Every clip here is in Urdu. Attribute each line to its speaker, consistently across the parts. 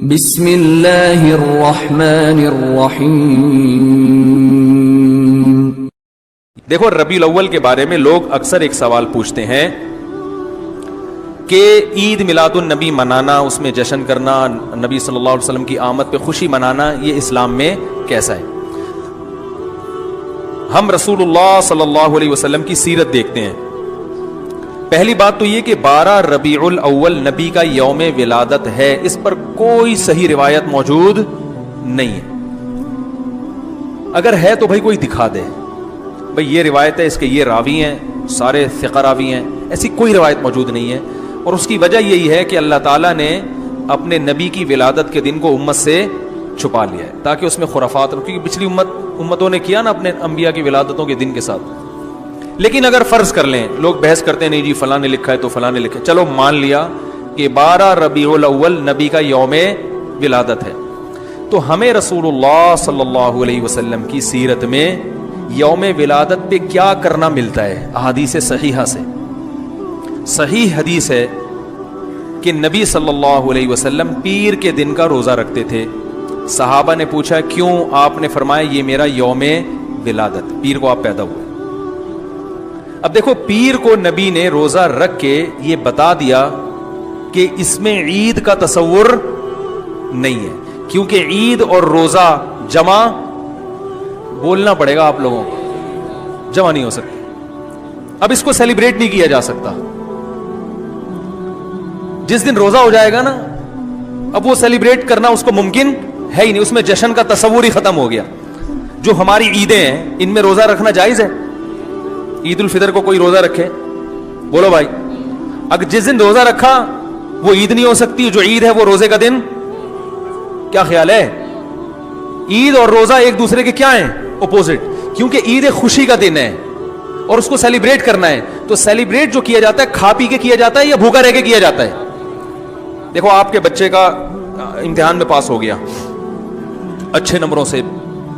Speaker 1: بسم اللہ الرحمن الرحیم۔
Speaker 2: دیکھو، ربیع الاول کے بارے میں لوگ اکثر ایک سوال پوچھتے ہیں کہ عید میلاد النبی منانا، اس میں جشن کرنا، نبی صلی اللہ علیہ وسلم کی آمد پہ خوشی منانا، یہ اسلام میں کیسا ہے؟ ہم رسول اللہ صلی اللہ علیہ وسلم کی سیرت دیکھتے ہیں۔ پہلی بات تو یہ کہ 12 ربیع الاول نبی کا یوم ولادت ہے، اس پر کوئی صحیح روایت موجود نہیں ہے۔ اگر ہے تو بھائی کوئی دکھا دے، بھائی یہ روایت ہے، اس کے یہ راوی ہیں، سارے ثقہ راوی ہیں، ایسی کوئی روایت موجود نہیں ہے۔ اور اس کی وجہ یہی ہے کہ اللہ تعالیٰ نے اپنے نبی کی ولادت کے دن کو امت سے چھپا لیا ہے تاکہ اس میں خرافات، کیونکہ پچھلی امتوں نے کیا نا اپنے انبیاء کی ولادتوں کے دن کے ساتھ۔ لیکن اگر فرض کر لیں، لوگ بحث کرتے ہیں نہیں جی فلاں نے لکھا ہے تو فلاں نے لکھا ہے، چلو مان لیا کہ 12 ربیع الاول نبی کا یوم ولادت ہے، تو ہمیں رسول اللہ صلی اللہ علیہ وسلم کی سیرت میں یوم ولادت پہ کیا کرنا ملتا ہے؟ احادیث صحیحہ سے صحیح حدیث ہے کہ نبی صلی اللہ علیہ وسلم پیر کے دن کا روزہ رکھتے تھے۔ صحابہ نے پوچھا کیوں؟ آپ نے فرمایا یہ میرا یوم ولادت، پیر کو آپ پیدا ہوئے۔ اب دیکھو، پیر کو نبی نے روزہ رکھ کے یہ بتا دیا کہ اس میں عید کا تصور نہیں ہے، کیونکہ عید اور روزہ جمع بولنا پڑے گا آپ لوگوں کو، جمع نہیں ہو سکتی۔ اب اس کو سیلیبریٹ نہیں کیا جا سکتا۔ جس دن روزہ ہو جائے گا نا، اب وہ سیلیبریٹ کرنا اس کو ممکن ہے ہی نہیں، اس میں جشن کا تصور ہی ختم ہو گیا۔ جو ہماری عیدیں ہیں ان میں روزہ رکھنا جائز ہے؟ عید الفطر کو کوئی روزہ رکھے؟ بولو بھائی، اگر جس دن روزہ رکھا وہ عید نہیں ہو سکتی، جو عید ہے وہ روزے کا دن؟ کیا خیال ہے؟ عید اور روزہ ایک دوسرے کے کیا ہیں؟ اپوزٹ، کیونکہ عید ایک خوشی کا دن ہے اور اس کو سیلیبریٹ کرنا ہے۔ تو سیلیبریٹ جو کیا جاتا ہے کھا پی کے کیا جاتا ہے یا بھوکا رہ کے کیا جاتا ہے؟ دیکھو، آپ کے بچے کا امتحان میں پاس ہو گیا اچھے نمبروں سے،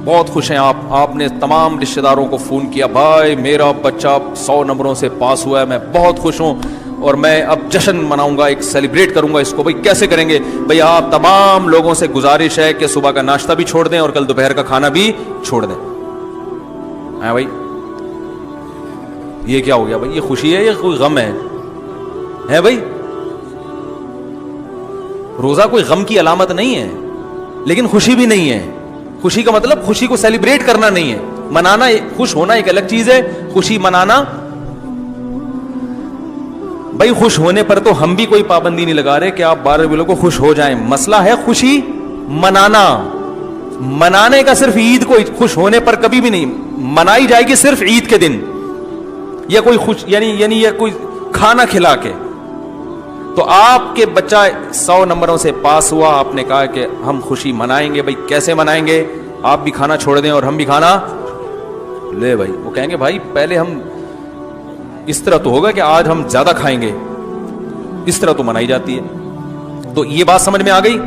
Speaker 2: بہت خوش ہیں آپ نے تمام رشتہ داروں کو فون کیا، بھائی میرا بچہ 100 نمبروں سے پاس ہوا ہے، میں بہت خوش ہوں اور میں اب جشن مناؤں گا، ایک سیلیبریٹ کروں گا اس کو۔ بھائی کیسے کریں گے؟ بھائی آپ تمام لوگوں سے گزارش ہے کہ صبح کا ناشتہ بھی چھوڑ دیں اور کل دوپہر کا کھانا بھی چھوڑ دیں۔ ہاں بھائی، یہ کیا ہو گیا بھائی؟ یہ خوشی ہے یا کوئی غم ہے بھائی؟ روزہ کوئی غم کی علامت نہیں ہے، لیکن خوشی بھی نہیں ہے۔ خوشی کا مطلب خوشی کو سیلیبریٹ کرنا نہیں ہے، منانا۔ خوش ہونا ایک الگ چیز ہے، خوشی منانا۔ بھائی خوش ہونے پر تو ہم بھی کوئی پابندی نہیں لگا رہے کہ آپ 12 ربیع کو خوش ہو جائیں، مسئلہ ہے خوشی منانا۔ منانے کا صرف عید کو خوش ہونے پر کبھی بھی نہیں منائی جائے گی، صرف عید کے دن یا کوئی خوش یعنی یا کوئی کھانا کھلا کے۔ تو آپ کے بچہ 100 نمبروں سے پاس ہوا، آپ نے کہا کہ ہم خوشی منائیں گے۔ بھائی کیسے منائیں گے؟ آپ بھی کھانا چھوڑ دیں اور ہم بھی کھانا لے۔ بھائی وہ کہیں گے بھائی پہلے ہم اس طرح تو ہوگا کہ آج ہم زیادہ کھائیں گے، اس طرح تو منائی جاتی ہے۔ تو یہ بات سمجھ میں آ گئی۔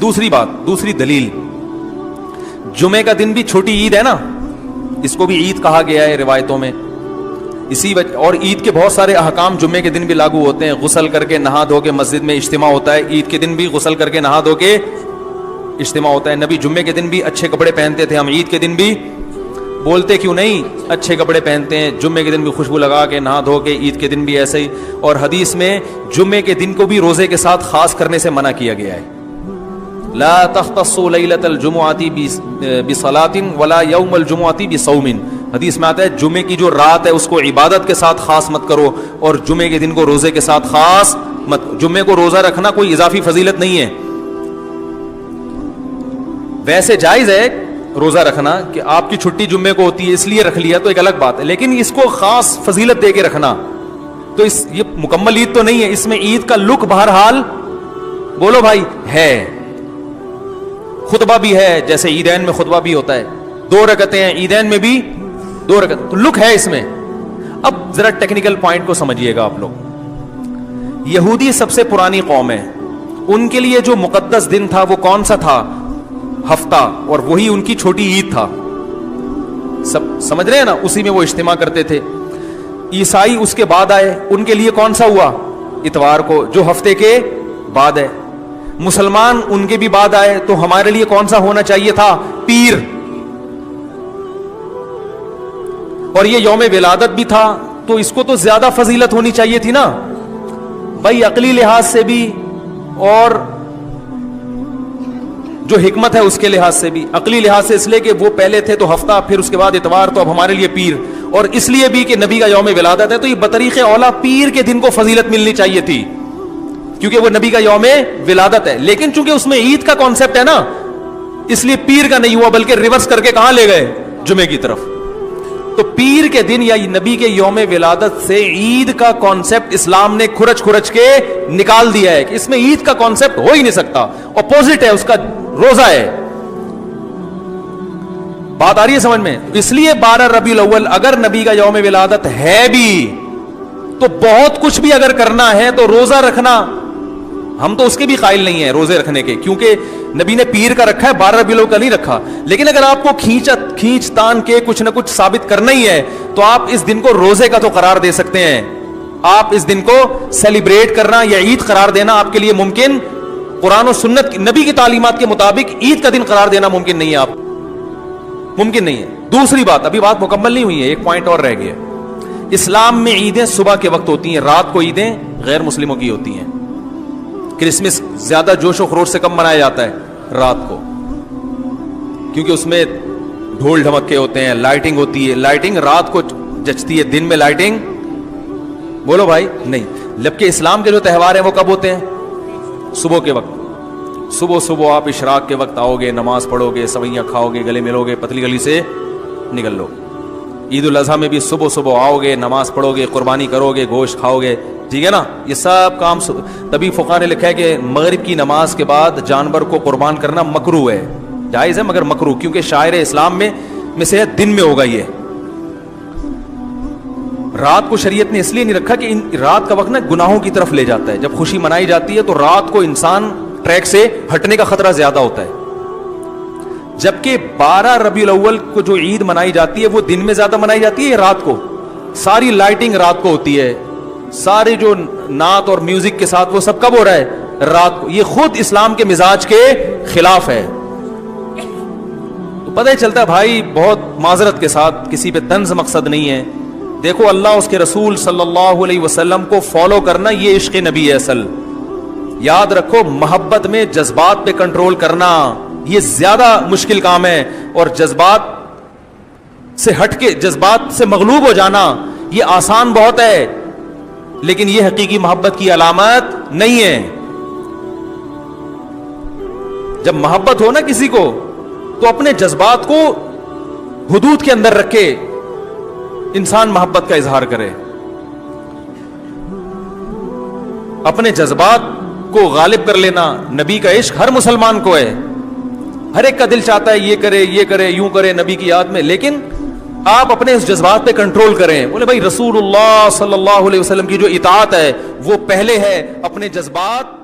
Speaker 2: دوسری بات، دوسری دلیل، جمعے کا دن بھی چھوٹی عید ہے نا، اس کو بھی عید کہا گیا ہے روایتوں میں، اسی وجہ۔ اور عید کے بہت سارے احکام جمعے کے دن بھی لاگو ہوتے ہیں۔ غسل کر کے نہا دھو کے مسجد میں اجتماع ہوتا ہے، عید کے دن بھی غسل کر کے نہا دھو کے اجتماع ہوتا ہے۔ نبی جمعے کے دن بھی اچھے کپڑے پہنتے تھے، ہم عید کے دن بھی بولتے کیوں نہیں اچھے کپڑے پہنتے ہیں؟ جمعے کے دن بھی خوشبو لگا کے نہا دھو کے، عید کے دن بھی ایسے ہی۔ اور حدیث میں جمعے کے دن کو بھی روزے کے ساتھ خاص کرنے سے منع کیا گیا ہے۔ لا تختصوا لیلۃ الجمعۃ بصلاۃ ولا یوم الجمعۃ بصوم۔ حدیث میں آتا ہے جمعے کی جو رات ہے اس کو عبادت کے ساتھ خاص مت کرو اور جمعے کے دن کو روزے کے ساتھ خاص مت۔ جمعے کو روزہ رکھنا کوئی اضافی فضیلت نہیں ہے، ویسے جائز ہے روزہ رکھنا کہ آپ کی چھٹی جمعے کو ہوتی ہے اس لیے رکھ لیا تو ایک الگ بات ہے، لیکن اس کو خاص فضیلت دے کے رکھنا تو یہ مکمل عید تو نہیں ہے۔ اس میں عید کا لک بہرحال بولو بھائی ہے، خطبہ بھی ہے، جیسے عیدین میں خطبہ بھی ہوتا ہے، 2 رکعتیں ہیں عیدین میں بھی 2 رکعت، تو لک ہے اس میں۔ اب ذرا ٹیکنیکل پوائنٹ کو سمجھیے گا آپ لوگ۔ یہودی سب سے پرانی قوم ہے، ان کے لیے جو مقدس دن تھا وہ کون سا تھا؟ ہفتہ، اور وہی ان کی چھوٹی عید تھا۔ سب سمجھ رہے ہیں نا؟ اسی میں وہ اجتماع کرتے تھے۔ عیسائی اس کے بعد آئے، ان کے لیے کون سا ہوا؟ اتوار کو، جو ہفتے کے بعد ہے۔ مسلمان ان کے بھی بعد آئے, تو ہمارے لیے کون سا ہونا چاہیے تھا؟ پیر. اور یہ یوم ولادت بھی تھا, تو اس کو تو زیادہ فضیلت ہونی چاہیے تھی نا بھائی, عقلی لحاظ سے بھی اور جو حکمت ہے اس کے لحاظ سے بھی. عقلی لحاظ سے اس لیے کہ وہ پہلے تھے تو ہفتہ, پھر اس کے بعد اتوار, تو اب ہمارے لیے پیر. اور اس لیے بھی کہ نبی کا یوم ولادت ہے, تو یہ بطریق اولا پیر کے دن کو فضیلت ملنی چاہیے تھی, کیونکہ وہ نبی کا یوم ولادت ہے. لیکن چونکہ اس میں عید کا کانسیپٹ ہے نا, اس لیے پیر کا نہیں ہوا, بلکہ ریورس کر کے کہاں لے گئے؟ جمعے کی طرف. تو پیر کے دن یا نبی کے یوم ولادت سے عید کا کانسیپٹ اسلام نے کھرچ کھرچ کے نکال دیا ہے کہ اس میں عید کا کانسیپٹ ہو ہی نہیں سکتا, اپوزٹ ہے اس کا, روزہ ہے. بات آ رہی ہے سمجھ میں؟ اس لیے 12 ربیع الاول اگر نبی کا یوم ولادت ہے بھی, تو بہت کچھ بھی اگر کرنا ہے تو روزہ رکھنا, ہم تو اس کے بھی قائل نہیں ہیں روزے رکھنے کے, کیونکہ نبی نے پیر کا رکھا ہے, 12 ربیع الاول کا نہیں رکھا. لیکن اگر آپ کو کھینچ تان کے کچھ نہ کچھ ثابت کرنا ہی ہے, تو آپ اس دن کو روزے کا تو قرار دے سکتے ہیں. آپ اس دن کو سیلیبریٹ کرنا یا عید قرار دینا آپ کے لیے ممکن, قرآن و سنت نبی کی تعلیمات کے مطابق عید کا دن قرار دینا ممکن نہیں ہے, آپ ممکن نہیں ہے. دوسری بات, ابھی بات مکمل نہیں ہوئی ہے, ایک پوائنٹ اور رہ گیا. اسلام میں عیدیں صبح کے وقت ہوتی ہیں, رات کو عیدیں غیر مسلموں کی ہوتی ہیں. کرسمس زیادہ جوش و خروش سے کم منایا جاتا ہے رات کو, کیونکہ اس میں ڈھول ڈھمکے ہوتے ہیں, لائٹنگ ہوتی ہے. لائٹنگ رات کو جچتی ہے, دن میں لائٹنگ بولو بھائی نہیں. جبکہ اسلام کے جو تہوار ہیں وہ کب ہوتے ہیں؟ صبح کے وقت. صبح صبح آپ اشراق کے وقت آؤ گے, نماز پڑھو گے, سوئیاں کھاؤ گے, گلے ملو گے, پتلی گلی سے نکل لو. عید الاضحیٰ میں بھی صبح صبح آؤ گے, نماز پڑھو گے, قربانی کرو گے, گوشت کھاؤ گے, ٹھیک ہے نا. یہ سب کام تبھی فقہا نے لکھا ہے کہ مغرب کی نماز کے بعد جانور کو قربان کرنا مکروہ ہے, جائز ہے مگر مکروہ, کیونکہ شاعر اسلام میں سے دن میں ہوگا. یہ رات کو شریعت نے اس لیے نہیں رکھا کہ رات کا وقت نا گناہوں کی طرف لے جاتا ہے. جب خوشی منائی جاتی ہے تو رات کو انسان ٹریک سے ہٹنے کا خطرہ زیادہ ہوتا ہے. جبکہ 12 ربیع الاول کو جو عید منائی جاتی ہے وہ دن میں زیادہ منائی جاتی ہے, رات کو. ساری لائٹنگ رات کو ہوتی ہے, سارے جو نعت اور میوزک کے ساتھ وہ سب کب ہو رہا ہے؟ رات کو. یہ خود اسلام کے مزاج کے خلاف ہے. تو پتہ ہی چلتا ہے بھائی, بہت معذرت کے ساتھ, کسی پہ طنز مقصد نہیں ہے. دیکھو اللہ اس کے رسول صلی اللہ علیہ وسلم کو فالو کرنا یہ عشق نبی ہے اصل. یاد رکھو, محبت میں جذبات پہ کنٹرول کرنا یہ زیادہ مشکل کام ہے, اور جذبات سے ہٹ کے, جذبات سے مغلوب ہو جانا یہ آسان بہت ہے, لیکن یہ حقیقی محبت کی علامت نہیں ہے. جب محبت ہو نا کسی کو, تو اپنے جذبات کو حدود کے اندر رکھے انسان محبت کا اظہار کرے. اپنے جذبات کو غالب کر لینا نبی کا عشق ہر مسلمان کو ہے. ہر ایک کا دل چاہتا ہے یہ کرے یوں کرے نبی کی یاد میں, لیکن آپ اپنے اس جذبات پہ کنٹرول کریں. بولے بھائی رسول اللہ صلی اللہ علیہ وسلم کی جو اطاعت ہے وہ پہلے ہے, اپنے جذبات